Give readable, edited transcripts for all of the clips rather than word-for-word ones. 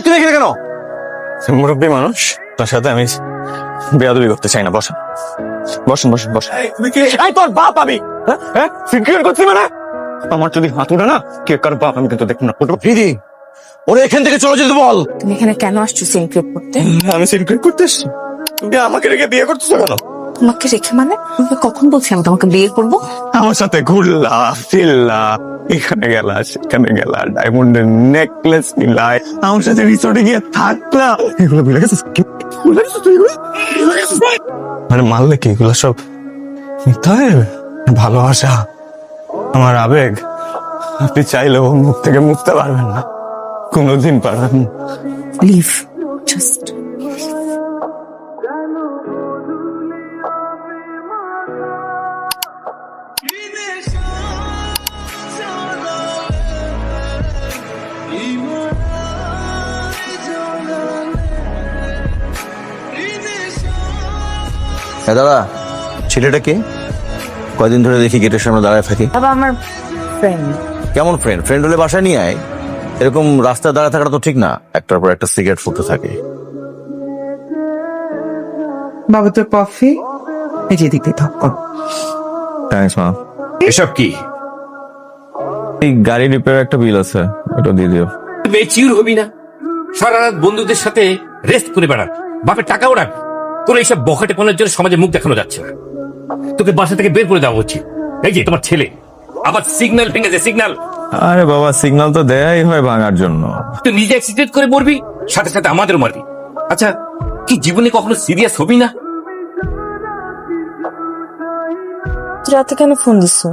তুমি এখানে কেন? মুরব্বী মানুষ, তার সাথে আমি বেয়াদবি করতে চাই না। বসেন বসেন বসেন বসেন। তোর বাপ আমি সিনক্রেট করছি মানে? আমার যদি হাত উঠে না কে কার বাপ আমি কিন্তু দেখুন না। দিদি ওরা এখান থেকে চলে যেতে বল। তুমি এখানে কেন আসছো সিনক্রেট করতে? আমি সিনক্রেট করতে এসেছি। তুমি আমাকে রেখে বিয়ে করতেছো কেন? তোমাকে রেখে মানে? তুমি কখন বলছি আমি তোমাকে বিয়ে করবো? আমার সাথে ঘুরলা ফিরলা, এখানে গেলা সেখানে গেলা, ডায়মন্ডের নেকলেস নিলা, আমার সাথে রিসোর্টে গিয়ে থাকলা। এগুলো ভুলে গেছিস? মানে মানলে কি এগুলো সব মিথ্যা? ভালোবাসা আমার আবেগ, আপনি চাইলেও মুখ থেকে মুছতে পারবেন না, কোনোদিন পারবেন না। Leave just. দাদা ছেলেটা কে? কয়দিন ধরে দেখি গেটের সামনে দাঁড়ায় থাকি। বাবা আমার ফ্রেন্ড। কেমন ফ্রেন্ড? ফ্রেন্ড হলে বাসায় নিয়ে আয়, এরকম রাস্তায় দাঁড়ায় থাকাটা তো ঠিক না। একটার পর একটা সিগারেট ফুটতে থাকে। বাবা তোর কফি এই যে দিতে থাক। থ্যাঙ্কস মা। এসব কি? এই গাড়ি রিপেয়ার একটা বিল আছে, ওটা দিয়ে দিও। মেচিউর হবি না? সারা রাত বন্ধুদের সাথে রেস্ট করে বেড়ান, বাপের টাকাও রাখ। তোর এইসব বখাটে পনের জন্য সমাজে মুখ দেখানো যাচ্ছে না। তোকে বাসা থেকে বের করে দেওয়া উচিত। এই যে তোমার ছেলে আবার সিগন্যাল ভেঙেছে, সিগন্যাল। আরে বাবা সিগন্যাল তো দেয়াই হয় ভাঙার জন্য। তুই নিজে অ্যাক্সিডেন্ট করে মরবি, সাথে সাথে আমাদেরও মারবি। আচ্ছা কি জীবনে কখনো সিরিয়াস হবি না? রাতে কেন ফোন দিছো?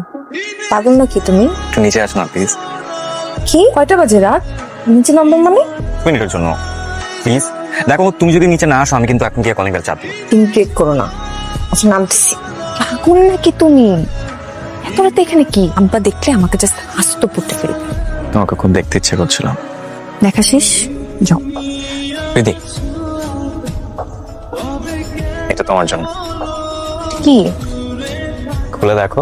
পাগল নাকি তুমি? একটু নিচে আস না প্লিজ। কি কয়টা বাজে রাত? নিচে নামবো মানে? মিনিটের জন্য প্লিজ। দেখো তুমি যদি নিচে না আসো আমি কিন্তু এখন গিয়ে কলিং বেল চাপ দিই। সিনক্রেট করো না। আচ্ছা নামতেছি। পাগল নাকি তুমি? এত রাতে এখানে কি? আব্বা দেখলে আমাকে জাস্ট আস্ত পড়তে ফেলবে। তোমাকে খুব দেখতে ইচ্ছে করছিল। দেখা শেষ, যাও। দিদি এটা তোমার জন্য। কি? খুলে দেখো।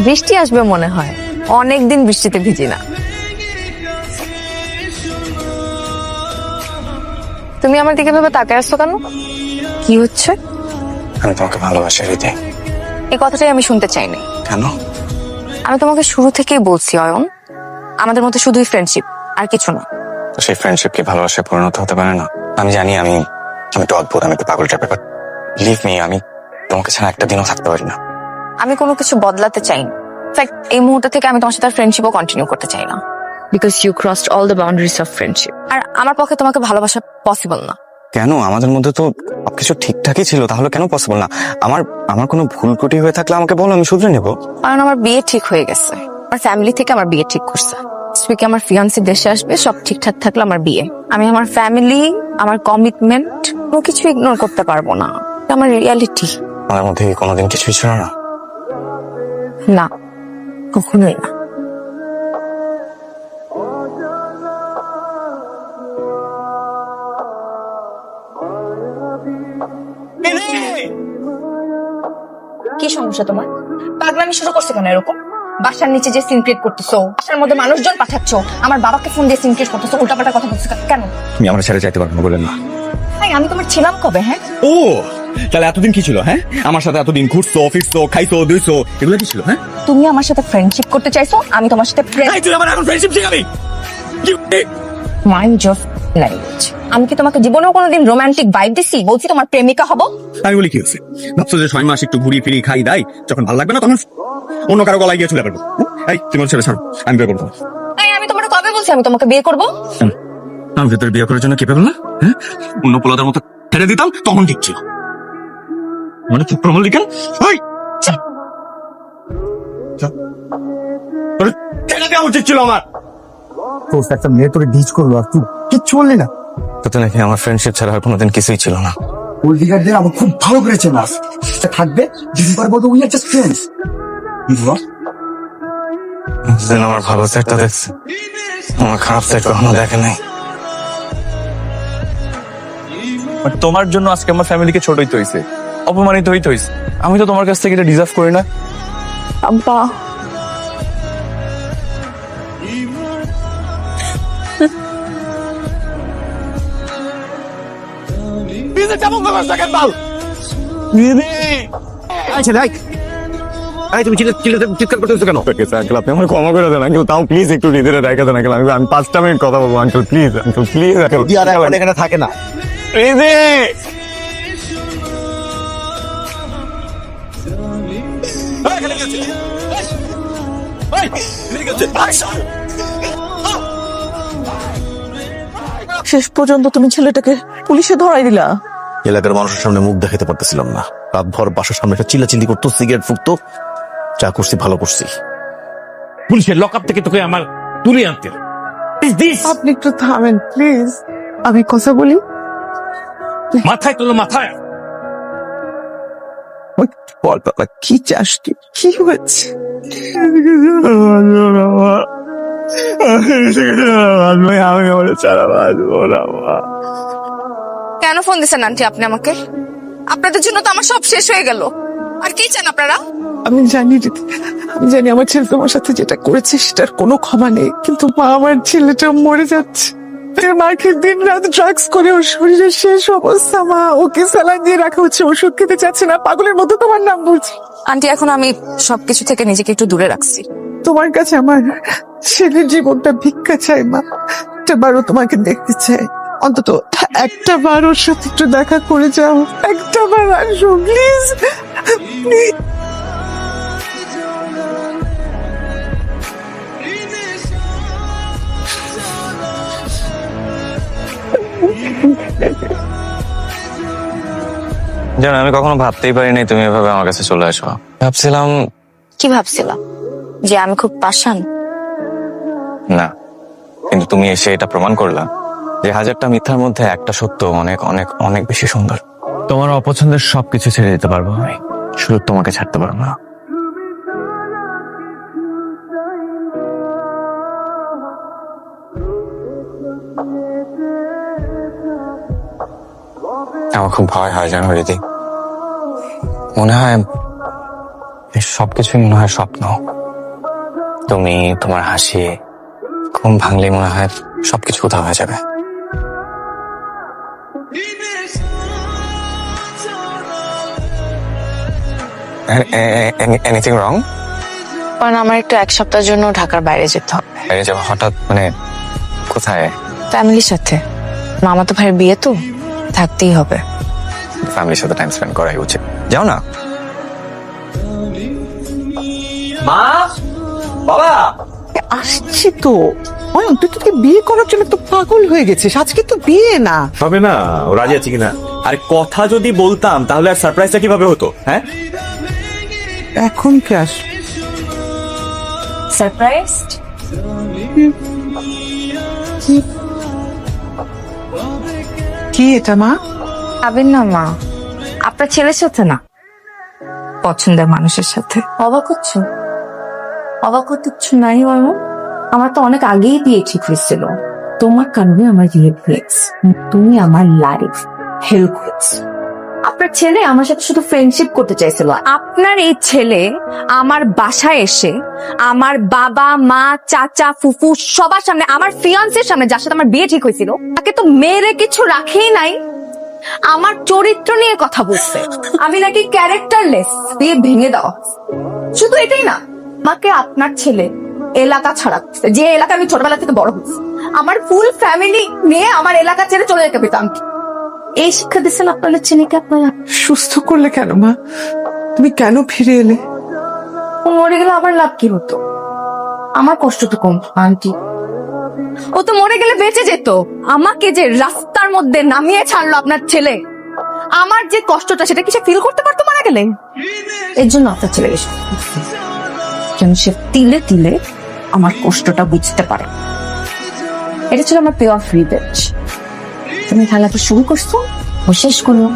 বৃষ্টি আসবে মনে হয়, অনেকদিন বৃষ্টিতে ভিজি না। তুমি আমার দিকে ভাবে তাকায় আসছো কেন? কি হচ্ছে? আমি তোমাকে ভালোবাসি রীতি। এই কথাটাই আমি শুনতে চাই না। কেন? আমি তোমাকে শুরু থেকেই বলছি অয়ন, আমাদের মধ্যে শুধুই ফ্রেন্ডশিপ আর কিছু না। তো সেই ফ্রেন্ডশিপ কি ভালোবাসায় পরিণত হতে পারে না? আমি জানি আমি একটু অদ্ভুত, আমি একটু পাগল টাইপের, বাট লিভ মি, আমি তোমাকে ছাড়া একটা দিনও থাকতে পারি না। আমি কোনো কিছু বদলাতে চাই না। ইনফ্যাক্ট এই মুহূর্ত থেকে আমি তোমার সাথে ফ্রেন্ডশিপও কন্টিনিউ করতে চাই না, because you crossed all the boundaries of friendship. আর আমার পক্ষে তোমাকে ভালোবাসা পসিবল না। কেন? আমাদের মধ্যে তো সবকিছু ঠিকঠাকই ছিল, তাহলে কেন পসিবল না? আমার কোনো ভুল ত্রুটি হয়ে থাকলে আমাকে বলো, আমি শুধরে নেবো। কারণ আমার বিয়ে ঠিক হয়ে গেছে, আমার ফ্যামিলি থেকে আমার বিয়ে ঠিক করছে। উইকে আমার ফিয়ান্সি দেশে আসবে, সব ঠিকঠাক থাকলে আমার বিয়ে। আমি আমার ফ্যামিলি, আমার কমিটমেন্ট কোনো কিছু ইগনোর করতে পারবো না। আমার রিয়ালিটি। আমাদের মধ্যে কি কোনোদিন কিছুই ছিল না? না, কখনোই না। কি সমস্যা তোমার? পাগলামি শুরু করছে কেন এরকম? বাসার নিচে যে সিনক্রেট করতেছো, বাসার মধ্যে মানুষজন পাঠাচ্ছ, আমার বাবাকে ফোন দিয়ে সিনক্রেট করতেছো, উল্টাপাল্টা কথা বলছো কেন? তুমি আমার ছেড়ে চাইতে পারবো না বলেন না। ভাই আমি তোমার ছিলাম কবে? হ্যাঁ ও তাহলে এতদিন কি ছিল? হ্যাঁ আমার সাথে এতদিন ঘুরছো, ফিরছো, খাইছো, দুইছো, এগুলো কি ছিল? হ্যাঁ তুমি আমার সাথে ফ্রেন্ডশিপ করতে চাইছো, আমি তোমার সাথে তুই আমার এখন ফ্রেন্ডশিপ শিখাবি? Mind of language. আমি কি তোমাকে জীবনেও কোনোদিন রোমান্টিক ভাইব দিছি? বলছি তোমার প্রেমিকা হব। আমি বলি কি হচ্ছে? ভাবছো যে 6 মাস একটু ঘুরি ফিরি খাই দাই, যখন ভালো লাগবে না তখন অন্য কারো গলায় গিয়ে চলে পারবো। এই তুমি ছেড়ে ছাড়ো, আমি বিয়ে করবো। আমি তোমার কবে বলছি আমি তোমাকে বিয়ে করবো? আমি ভেতরে বিয়ে করার জন্য কি পেলাম না? হ্যাঁ অন্য পোলাদের মতো ছেড়ে দিতাম তখন ঠিক ছিল। মানে চুপ করে বললি কেন? ছেড়ে দেওয়া উচিত ছিল আমার। তো একটা মেয়ে তোকে ডিচ করলো আর তুই কিচ্ছু বললি না? তো নাকি আমার ফ্রেন্ডশিপ ছাড়া আর কোনোদিন কিছুই ছিল না। পলিটিকারদের আমার খুব ভালো করে চেনাস, থাকবে দিনবার বলতে উই আর জাস্ট ফ্রেন্ডস। আমার ভালো সাইডটা দেখছে, আমার খারাপ সাইড কখনো দেখে নাই। তোমার জন্য আজকে আমার ফ্যামিলিকে ছোটই তো হয়েছে। অপমানিত হইতে হইছে। আমি তো তোমার কাছ থেকে এটা ডিজার্ভ করি না। আব্বা তুমি চিৎকার করতেছো কেন? আঙ্কেল আপনি আমার ক্ষমা করে দেন আঙ্কেল, তাও প্লিজ একটু হৃদয়ে রেখে দেন আঙ্কেল। আমি 5টা মিনিট কথা বলবো uncle, please uncle, please uncle. আর এখন এখানে থাকে না। হৃদয় শেষ পর্যন্ত তুমি ছেলেটাকে পুলিশে ধরাই দিলা। এলাকার মানুষের সামনে মুখ দেখাতে পারতেছিলাম না। রাত ভর বাসার সামনে একটা চিল্লাচিল্লি করতো, সিগারেট ফুকতো। যা করছি ভালো করছি। পুলিশের লকআপ থেকে তোকে আমার তুলে আনতে হবে। Is this? আপনি একটু থামেন প্লিজ, আমি কথা বলি। মাথায় তোলো মাথায়। বল বাবা, কি চাস তুই? কি হয়েছে? আমি ওরে ছাড়া বাঁচবো না মা। কেন ফোন দিছেন আন্টি আপনি আমাকে? আপনাদের জন্য তো আমার সব শেষ হয়ে গেল। আর কি চান আপনারা? আমি জানি দিদি, আমি জানি আমার ছেলে তোমার সাথে যেটা করেছে সেটার কোনো ক্ষমা নেই, কিন্তু মা, আমার ছেলেটা মরে যাচ্ছে। মাকে দিন রাত ড্রাগস করে ওর শরীরের শেষ অবস্থা। মা, ওকে স্যালাইন দিয়ে রাখা হচ্ছে, ওষুধ খেতে চাচ্ছে না, পাগলের মতো তোমার নাম বলছি। আন্টি এখন আমি সবকিছু থেকে নিজেকে একটু দূরে রাখছি। তোমার কাছে আমার ছেলের জীবনটা ভিক্ষা চাই মা। একটা বারও তোমাকে দেখতে চাই, অন্তত একটা বার ওর সাথে একটু দেখা করে যাও, একটা বার আসো প্লিজ। জানো আমি কখনো ভাবতেই পারিনি তুমি এভাবে আমার কাছে চলে আসো। ভাবছিলাম কি ভাবছিলাম? যে আমি খুব পাষাণ? না, কিন্তু তুমি এসে এটা প্রমাণ করলা যে 1000টা মিথ্যার মধ্যে একটা সত্য অনেক অনেক অনেক বেশি সুন্দর। তোমার অপছন্দের সবকিছু ছেড়ে দিতে পারবো আমি, শুধু তোমাকে ছাড়তে পারবো না। আমার খুব ভয় হয় জানো দিদি, মনে হয় এই সবকিছুই মনে হয় স্বপ্ন। তুমি, তোমার হাসি, ঘুম ভাঙলেই মনে হয় সবকিছু কোথাও হয়ে যাবে। Anything wrong? কারণ আমার একটু 1 সপ্তাহের জন্য ঢাকার বাইরে যেতে হবে। বাইরে যাবো হঠাৎ? মানে কোথায়? ফ্যামিলির সাথে। মামাতো ভাইয়ের বিয়ে তো, থাকতেই হবে। ফ্যামিলির সাথে টাইম স্পেন্ড করাই উচিত। যাও না। মা, বাবা, আসছি তো। অয়ন, তুই তোকে বিয়ে করার জন্য তো পাগল হয়ে গেছিস, আজকে তো বিয়ে না। হবে না, ও রাজি আছে কিনা? আরে কথা যদি বলতাম তাহলে আর সারপ্রাইজটা কিভাবে হতো? হ্যাঁ, এখন কে আস? সারপ্রাইজ? কি এটা মা? পাবেন না মা, আপনার ছেলের সাথে না, পছন্দের মানুষের সাথে। অবাক হচ্ছ? অবাক হতে কিছু নাই মামা, আমার তো অনেক আগেই বিয়ে ঠিক হয়েছিল। তোমার কারণে আমার রিগ্রেটস, তুমি আমার লাইফ হেল্প করেছো। আপনার ছেলে আমার সাথে শুধু ফ্রেন্ডশিপ করতে চাইছিল। আপনার এই ছেলে আমার বাসায় এসে আমার বাবা মা চাচা ফুফু সবার সামনে, আমার ফিয়ান্সের সামনে যার সাথে আমার বিয়ে ঠিক হয়েছিল, তাকে তো মেরে কিছু রাখেই নাই, আমার চরিত্র নিয়ে কথা বলছে। আমি নাকি ক্যারেক্টারলেস, বিয়ে ভেঙে দেওয়া। শুধু এটাই না, আমাকে আপনার ছেলে এলাকা ছাড়া, যে এলাকা আমি ছোটবেলা থেকে বড় হয়েছি, আমার ফুল ফ্যামিলি নিয়ে আমার এলাকা ছেড়ে চলে যেতে পেতাম। এই শিক্ষা দিচ্ছেন আপনাদের ছেলেকে আপনারা। সুস্থ করলে কেন মা? তুমি কেন ফিরে এলে? ও মরে গেলে আমার লাভ কি হতো? আমার কষ্ট তো কম আন্টি। ও তো মরে গেলে বেঁচে যেত। আমাকে যে রাস্তার মধ্যে নামিয়ে ছাড়লো আপনার ছেলে, আমার যে কষ্টটা সেটা কি সে ফিল করতে পারতো মারা গেলে? এর জন্য আপনার ছেলে এসে যেন সে তিলে তিলে আমার কষ্টটা বুঝতে পারে। এটা ছিল আমার পিওর ফ্রি বেচ। তুমি খেলাটা শুরু করছো, ও শেষ করলো।